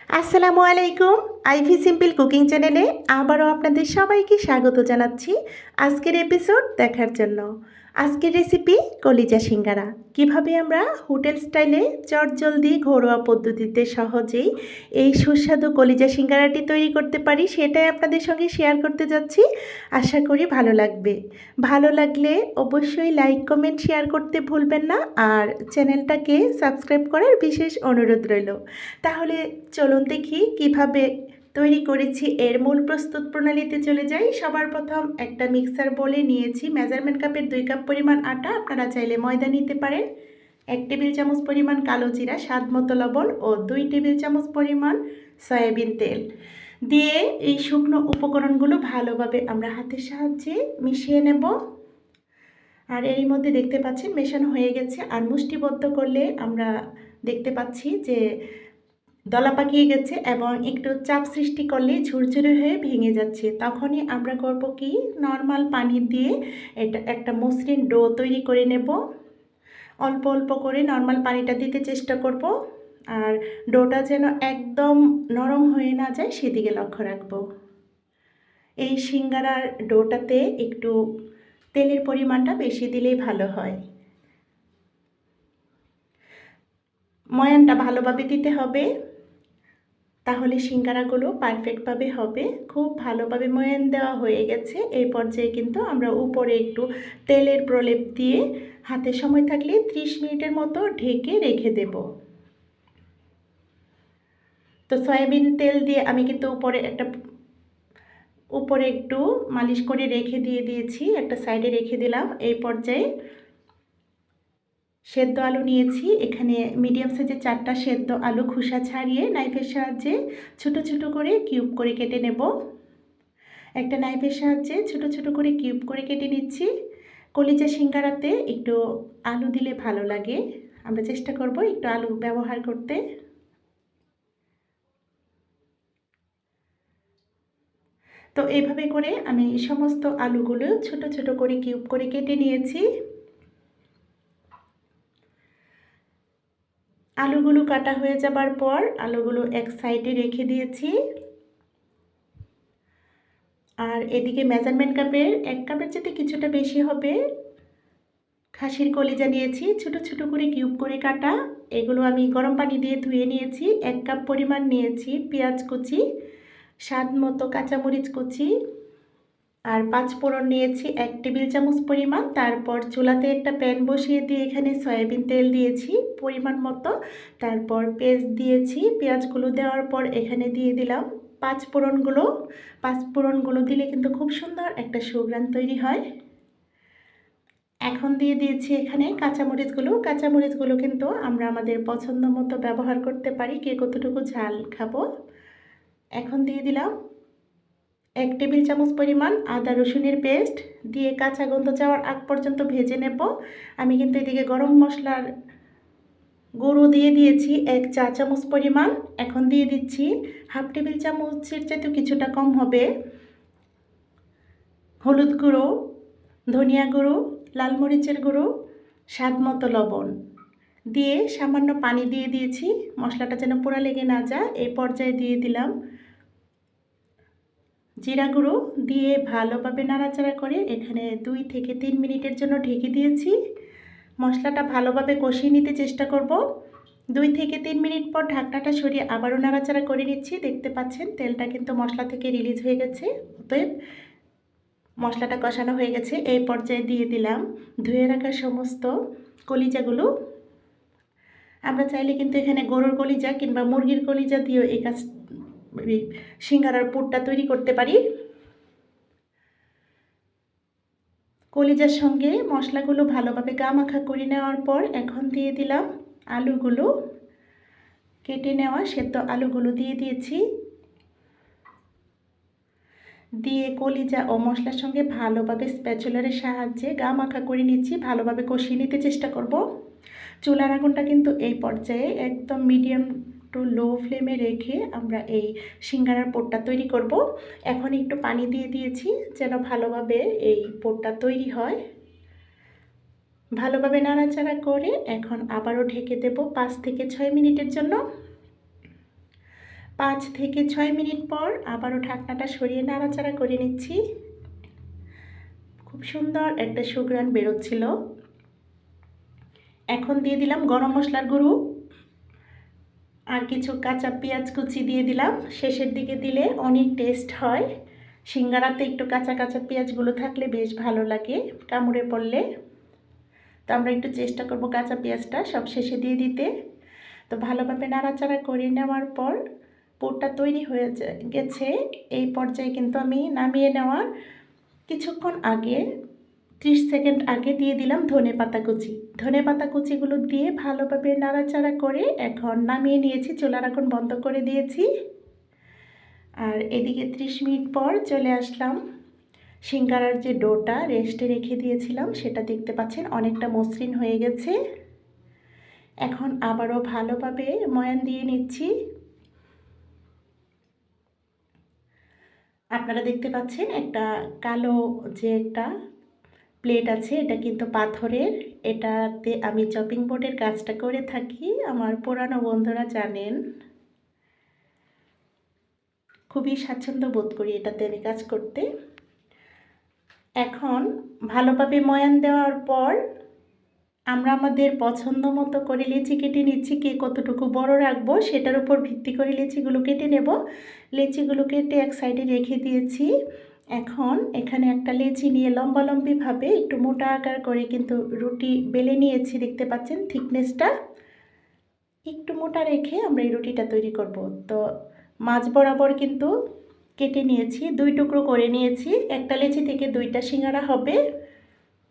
আসসালামু আলাইকুম। Ivy simple cooking চ্যানেলে আবারও আপনাদের সবাইকে স্বাগত জানাচ্ছি আজকের এপিসোড দেখার জন্য। আজকের রেসিপি কলিজা সিঙ্গারা। কিভাবে আমরা হোটেল স্টাইলে চটজলদি ঘরোয়া পদ্ধতিতে সহজেই এই সুস্বাদু কলিজা সিঙ্গারাটি তৈরি করতে পারি সেটাই আপনাদের সঙ্গে শেয়ার করতে যাচ্ছি। আশা করি ভালো লাগবে। ভালো লাগলে অবশ্যই লাইক কমেন্ট শেয়ার করতে ভুলবেন না, আর চ্যানেলটাকে সাবস্ক্রাইব করার বিশেষ অনুরোধ রইল। তাহলে চলুন দেখি কিভাবে তৈরি করেছি। এর মূল প্রস্তুত প্রণালীতে চলে যাই। সবার প্রথম একটা মিক্সার বোলে নিয়েছি মেজারমেন্ট কাপের 2 কাপ পরিমাণ আটা। আপনারা চাইলে ময়দা নিতে পারেন। 1 টেবিল চামচ পরিমাণ কালো জিরা, স্বাদ মতো লবণ ও 2 টেবিল চামচ পরিমাণ সয়াবিন তেল দিয়ে এই শুকনো উপকরণগুলো ভালোভাবে আমরা হাতের সাহায্যে মিশিয়ে নেব। আর এরই মধ্যে দেখতে পাচ্ছেন মেশানো হয়ে গেছে। আর মুষ্টিবদ্ধ করলে আমরা দেখতে পাচ্ছি যে দলা পাকিয়ে গেছে এবং একটু চাপ সৃষ্টি করলে ঝুরঝুরে হয়ে ভেঙে যাচ্ছে। তখনই আমরা করব কি, নর্মাল পানি দিয়ে এটা একটা মসৃণ ডো তৈরি করে নেব। অল্প অল্প করে নর্মাল পানিটা দিতে চেষ্টা করব, আর ডোটা যেন একদম নরম হয়ে না যায় সেদিকে লক্ষ্য রাখব। এই সিঙ্গারার ডোটাতে একটু তেলের পরিমাণটা বেশি দিলেই ভালো হয়। ময়ানটা ভালোভাবে দিতে হবে, তাহলে সিঙ্গারাগুলো পারফেক্টভাবে হবে। খুব ভালোভাবে ময়ান দেওয়া হয়ে গেছে। এই পর্যায়ে কিন্তু আমরা উপরে একটু তেলের প্রলেপ দিয়ে হাতে সময় থাকলে 30 মিনিটের মতো ঢেকে রেখে দেব। তো সয়াবিন তেল দিয়ে আমি কিন্তু উপরে একটু মালিশ করে রেখে দিয়েছি, একটা সাইডে রেখে দিলাম। এই পর্যায়ে সেদ্ধ আলু নিয়েছি। এখানে মিডিয়াম সাইজের 4টা সেদ্ধ আলু খোসা ছাড়িয়ে নাইফের সাহায্যে ছোট ছোট করে কিউব করে কেটে নেব। একটা নাইফের সাহায্যে ছোট ছোট করে কিউব করে কেটে নিচ্ছি। কলিজা সিঙ্গারাতে একটু আলু দিলে ভালো লাগে, আমরা চেষ্টা করব একটু আলু ব্যবহার করতে। তো এইভাবে করে আমি সমস্ত আলুগুলো ছোট ছোট করে কিউব করে কেটে নিয়েছি। আলুগুলো কাটা হয়ে যাবার পর আলুগুলো এক সাইডে রেখে দিয়েছি। আর এদিকে মেজারমেন্ট কাপের 1 কাপের চেয়ে কিছুটা বেশি হবে খাসির কলিজা নিয়েছি, ছোট ছোট করে কিউব করে কাটা। এগুলো আমি গরম পানি দিয়ে ধুয়ে নিয়েছি। 1 কাপ পরিমাণ নিয়েছি পেঁয়াজ কুচি, স্বাদ মতো কাঁচামরিচ কুচি, আর 5 ফোড়ন নিয়েছি 1 টেবিল চামচ পরিমাণ। তারপর চুলাতে একটা প্যান বসিয়ে দিয়ে এখানে সয়াবিন তেল দিয়েছি পরিমাণ মতো। তারপর পেঁয়াজ দিয়েছি। পেঁয়াজগুলো দেওয়ার পর এখানে দিয়ে দিলাম 5 ফোড়নগুলো। 5 ফোড়নগুলো দিলে কিন্তু খুব সুন্দর একটা সুঘ্রাণ তৈরি হয়। এখন দিয়ে দিয়েছি এখানে কাঁচামরিচগুলো। কাঁচামরিচগুলো কিন্তু আমরা আমাদের পছন্দ মতো ব্যবহার করতে পারি, কে কতটুকু ঝাল খাবো। এখন দিয়ে দিলাম 1 টেবিল চামচ পরিমাণ আদা রসুনের পেস্ট দিয়ে কাঁচা গন্ধ যাওয়ার আগ পর্যন্ত ভেজে নেব। আমি কিন্তু এদিকে গরম মশলার গুঁড়ো দিয়ে দিয়েছি 1 চা চামচ পরিমাণ। এখন দিয়ে দিচ্ছি হাফ টেবিল চামচের চাইতে কিছুটা কম হবে হলুদ গুঁড়ো, ধনিয়া গুঁড়ো, লাল মরিচের গুঁড়ো, স্বাদ মতো লবণ দিয়ে সামান্য পানি দিয়ে দিয়েছি মশলাটা যেন পোড়া লেগে না যায়। এই পর্যায়ে দিয়ে দিলাম জিরা গুঁড়ো দিয়ে ভালোভাবে নাড়াচাড়া করে এখানে 2 থেকে 3 মিনিটের জন্য ঢেকে দিয়েছি। মশলাটা ভালোভাবে কষিয়ে নিতে চেষ্টা করব। 2 থেকে 3 মিনিট পর ঢাকনাটা সরিয়ে আবারও নাড়াচাড়া করে নিচ্ছি। দেখতে পাচ্ছেন তেলটা কিন্তু মশলা থেকে রিলিজ হয়ে গেছে। অতএব মশলাটা কষানো হয়ে গেছে। এই পর্যায়ে দিয়ে দিলাম ধুয়ে রাখা সমস্ত কলিজাগুলো। আমরা চাইলে কিন্তু এখানে গরুর কলিজা কিংবা মুরগির কলিজা দিয়েও এই সিঙ্গারার পুরটা তৈরি করতে পারি। কলিজার সঙ্গে মশলাগুলো ভালোভাবে গামাখা করে নেওয়ার পর এখন দিয়ে দিলাম আলুগুলো। কেটে নেওয়া সেদ্ধ আলুগুলো দিয়ে দিয়েছি। দিয়ে কলিজা ও মশলার সঙ্গে ভালোভাবে স্প্যাচুলারের সাহায্যে গামাখা করে নিচ্ছি। ভালোভাবে কষিয়ে নিতে চেষ্টা করব। চুলার আগুনটা কিন্তু এই পর্যায়ে একদম মিডিয়াম টু লো ফ্লেমে রেখে আমরা এই সিঙ্গারার পোরটা তৈরি করব। এখন একটু পানি দিয়ে দিয়েছি যেন ভালোভাবে এই পোরটা তৈরি হয়। ভালোভাবে নাড়াচাড়া করে এখন আবারও ঢেকে দেব 5 থেকে 6 মিনিটের জন্য। 5 থেকে 6 মিনিট পর আবারও ঢাকনাটা সরিয়ে নাড়াচাড়া করে নিচ্ছি। খুব সুন্দর একটা সুঘ্রাণ বেরোচ্ছিল। এখন দিয়ে দিলাম গরম মশলার গুঁড়ো আর কিছু কাঁচা পেঁয়াজ কুচি দিয়ে দিলাম। শেষের দিকে দিলে অনেক টেস্ট হয়। সিঙ্গারাতে একটু কাঁচা কাঁচা পেঁয়াজগুলো থাকলে বেশ ভালো লাগে কামড়ে পড়লে। তো আমরা একটু চেষ্টা করব কাঁচা পেঁয়াজটা সব শেষে দিয়ে দিতে। তো ভালোভাবে নাড়াচাড়া করে নেওয়ার পর পুরটা তৈরি হয়ে গেছে। এই পর্যায়ে কিন্তু আমি নামিয়ে নেওয়ার কিছুক্ষণ আগে 30 সেকেন্ড আগে দিয়ে দিলাম ধনেপাতা কুচি। ধনেপাতা কুচিগুলো দিয়ে ভালোভাবে নাড়াচাড়া করে এখন নামিয়ে নিয়েছি। চুলার আগুন বন্ধ করে দিয়েছি। আর এদিকে 30 মিনিট পর চলে আসলাম। সিঙ্গারার যে ডোটা রেস্টে রেখে দিয়েছিলাম সেটা দেখতে পাচ্ছেন অনেকটা মসৃণ হয়ে গেছে। এখন আবারও ভালোভাবে ময়ান দিয়ে নিচ্ছি। আপনারা দেখতে পাচ্ছেন একটা কালো যে একটা প্লেট আছে, এটা কিন্তু পাথরের। এটাতে আমি চপিং বোর্ডের কাজটা করে থাকি। আমার পুরানো বন্ধুরা জানেন। খুবই স্বাচ্ছন্দ্য বোধ করি এটাতে আমি কাজ করতে। এখন ভালোভাবে ময়ান দেওয়ার পর আমরা আমাদের পছন্দ মতো করে লেচি কেটে নিচ্ছি। কে কতটুকু বড় রাখবো সেটার উপর ভিত্তি করে লেচিগুলো কেটে নেব। লেচিগুলো কেটে এক সাইডে রেখে দিয়েছি। এখন এখানে একটা লেচি নিয়ে লম্বালম্বিভাবে একটু মোটা আকার করে কিন্তু রুটি বেলে নিয়েছি। দেখতে পাচ্ছেন থিকনেসটা একটু মোটা রেখে আমরা এই রুটিটা তৈরি করব। তো মাঝ বরাবর কিন্তু কেটে নিয়েছি, 2 টুকরো করে নিয়েছি। একটা লেচি থেকে 2টা সিঙ্গারা হবে।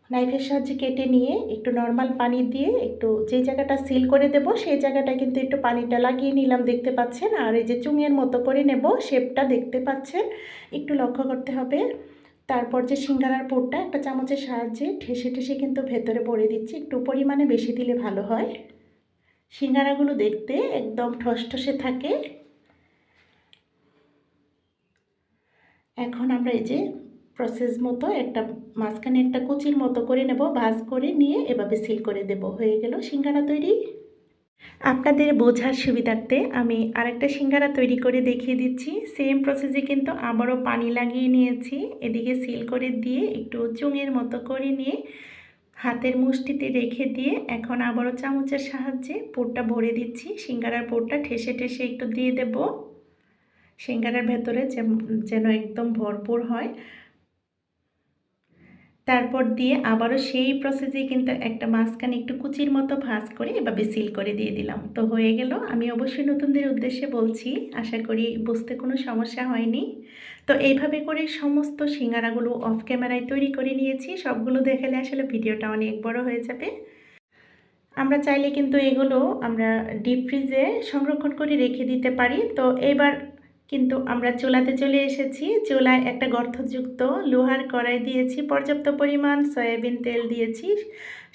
নাইফের সাহায্যে কেটে নিয়ে একটু নর্মাল পানি দিয়ে একটু যে জায়গাটা সিল করে দেব সেই জায়গাটা কিন্তু একটু পানিটা লাগিয়ে নিলাম, দেখতে পাচ্ছেন। আর এই যে চুঙের মতো করে নেব, শেপটা দেখতে পাচ্ছেন, একটু লক্ষ্য করতে হবে। তারপর যে সিঙ্গারার পুরটা একটা চামচের সাহায্যে ঠেসে ঠেসে কিন্তু ভেতরে ভরে দিচ্ছি। একটু পরিমাণে বেশি দিলে ভালো হয়। সিঙ্গারাগুলো দেখতে একদম ঠসঠসে থাকে। এখন আমরা এই যে প্রসেস মতো একটা মাঝখানে একটা কুচির মতো করে নেব, ভাঁজ করে নিয়ে এভাবে সিল করে দেব। হয়ে গেল সিঙ্গারা তৈরি। আপনাদের বোঝার সুবিধার্থে আমি আরেকটা সিঙ্গারা তৈরি করে দেখিয়ে দিচ্ছি। সেম প্রসেসে কিন্তু আবারও পানি লাগিয়ে নিয়েছি। এদিকে সিল করে দিয়ে একটু চুঙের মতো করে নিয়ে হাতের মুষ্টিতে রেখে দিয়ে এখন আবারও চামচের সাহায্যে পুরটা ভরে দিচ্ছি। সিঙ্গারার পুরটা ঠেসে ঠেসে একটু দিয়ে দেব সিঙ্গারার ভেতরে যেন একদম ভরপুর হয়। তারপর দিয়ে আবারও সেই প্রসেসে কিন্তু একটা মাঝখানে একটু কুচির মতো ভাঁজ করে এভাবে সিল করে দিয়ে দিলাম। তো হয়ে গেল। আমি অবশ্যই নতুনদের উদ্দেশ্যে বলছি, আশা করি বুঝতে কোনো সমস্যা হয়নি। তো এইভাবে করে সমস্ত সিঙ্গারাগুলো অফ ক্যামেরায় তৈরি করে নিয়েছি। সবগুলো দেখালে আসলে ভিডিওটা অনেক বড় হয়ে যাবে। আমরা চাইলে কিন্তু এগুলো আমরা ডিপ ফ্রিজে সংরক্ষণ করে রেখে দিতে পারি। তো এবার কিন্তু আমরা চুলাতে চলে এসেছি। চুলায় একটা গর্তযুক্ত লোহার কড়াই দিয়েছি, পর্যাপ্ত পরিমাণ সয়াবিন তেল দিয়েছি।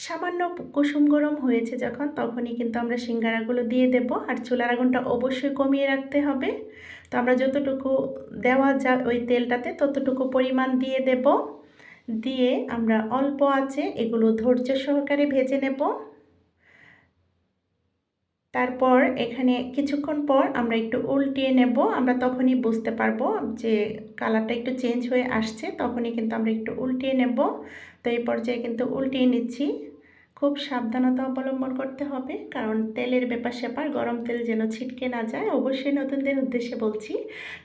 সামান্য কুসুম গরম হয়েছে যখন, তখনই কিন্তু আমরা সিঙ্গারাগুলো দিয়ে দেব। আর চুলার আগুনটা অবশ্যই কমিয়ে রাখতে হবে। তো আমরা যতটুকু দেওয়া যায় ওই তেলটাতে ততটুকু পরিমাণ দিয়ে দেব। দিয়ে আমরা অল্প আঁচে এগুলো ধৈর্য সহকারে ভেজে নেব। তারপর এখানে কিছুক্ষণ পর আমরা একটু উল্টিয়ে নেব। আমরা তখনই বুঝতে পারবো যে কালারটা একটু চেঞ্জ হয়ে আসছে, তখনই কিন্তু আমরা একটু উল্টিয়ে নেব। তো এই পর্যায়ে কিন্তু উল্টিয়ে নিচ্ছি। খুব সাবধানতা অবলম্বন করতে হবে, কারণ তেলের ব্যাপার স্যাপার, গরম তেল যেন ছিটকে না যায়। অবশ্যই নতুনদের উদ্দেশ্যে বলছি।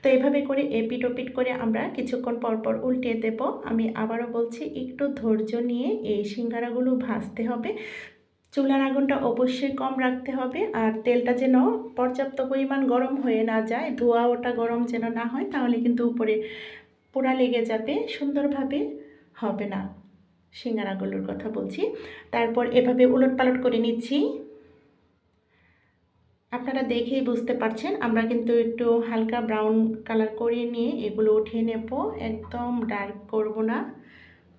তো এভাবে করে এপিট ওপিট করে আমরা কিছুক্ষণ পর পর উল্টিয়ে দেব। আমি আবারও বলছি, একটু ধৈর্য নিয়ে এই সিঙ্গারাগুলো ভাজতে হবে। চুলার আগুনটা অবশ্যই কম রাখতে হবে। আর তেলটা যেন পর্যাপ্ত পরিমাণ গরম হয়ে না যায়, ধোয়া ওটা গরম যেন না হয়, তাহলে কিন্তু উপরে পোড়া লেগে যাবে, সুন্দরভাবে হবে না। সিঙ্গারাগুলোর কথা বলছি। তারপর এভাবে উলটপালট করে নিচ্ছি। আপনারা দেখেই বুঝতে পারছেন আমরা কিন্তু একটু হালকা ব্রাউন কালার করে নিয়ে এগুলো উঠিয়ে নেব। একদম ডার্ক করব না।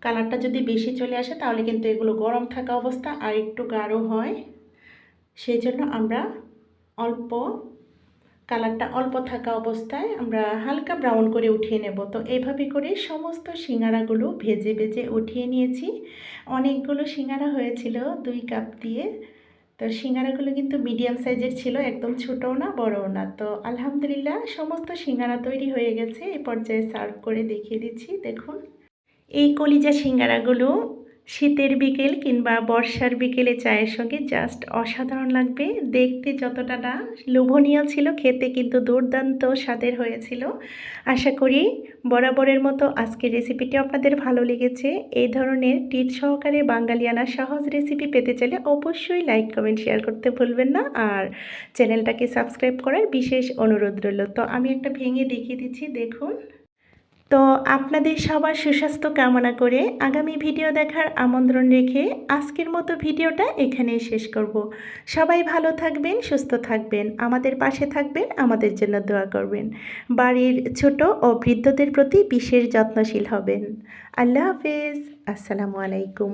কালারটা যদি বেশি চলে আসে তাহলে কিন্তু এগুলো গরম থাকা অবস্থা আর একটু গাঢ় হয়। সেই জন্য আমরা কালারটা অল্প থাকা অবস্থায় আমরা হালকা ব্রাউন করে উঠিয়ে নেব। তো এইভাবে করে সমস্ত সিঙ্গারাগুলো ভেজে ভেজে উঠিয়ে নিয়েছি। অনেকগুলো সিঙ্গারা হয়েছিল 2 কাপ দিয়ে। তো সিঙ্গারাগুলো কিন্তু মিডিয়াম সাইজের ছিল, একদম ছোটও না বড়ও না। তো আলহামদুলিল্লাহ সমস্ত সিঙ্গারা তৈরি হয়ে গেছে। এই পর্যায়ে সার্ভ করে দেখিয়ে দিচ্ছি, দেখুন। এই কলিজা সিঙ্গারাগুলো শীতের বিকেল কিংবা বর্ষার বিকেলে চায়ের সঙ্গে জাস্ট অসাধারণ লাগবে। দেখতে যতটা না লোভনীয় ছিল, খেতে কিন্তু দুর্দান্ত স্বাদের হয়েছিল। আশা করি বরাবরের মতো আজকের রেসিপিটি আপনাদের ভালো লেগেছে। এই ধরনের টিপস সহকারে বাঙালিয়ানা সহজ রেসিপি পেতে চাইলে অবশ্যই লাইক কমেন্ট শেয়ার করতে ভুলবেন না, আর চ্যানেলটাকে সাবস্ক্রাইব করার বিশেষ অনুরোধ রইল। তো আমি একটা ভেঙে দেখিয়ে দিচ্ছি, দেখুন। তো আপনাদের সবার সুস্বাস্থ্য কামনা করে আগামী ভিডিও দেখার আমন্ত্রণ রেখে আজকের মতো ভিডিওটা এখানেই শেষ করব। সবাই ভালো থাকবেন, সুস্থ থাকবেন, আমাদের পাশে থাকবেন, আমাদের জন্য দোয়া করবেন। বাড়ির ছোট ও বৃদ্ধদের প্রতি বিশেষ যত্নশীল হবেন। আল্লাহ হাফেজ। আসসালামু আলাইকুম।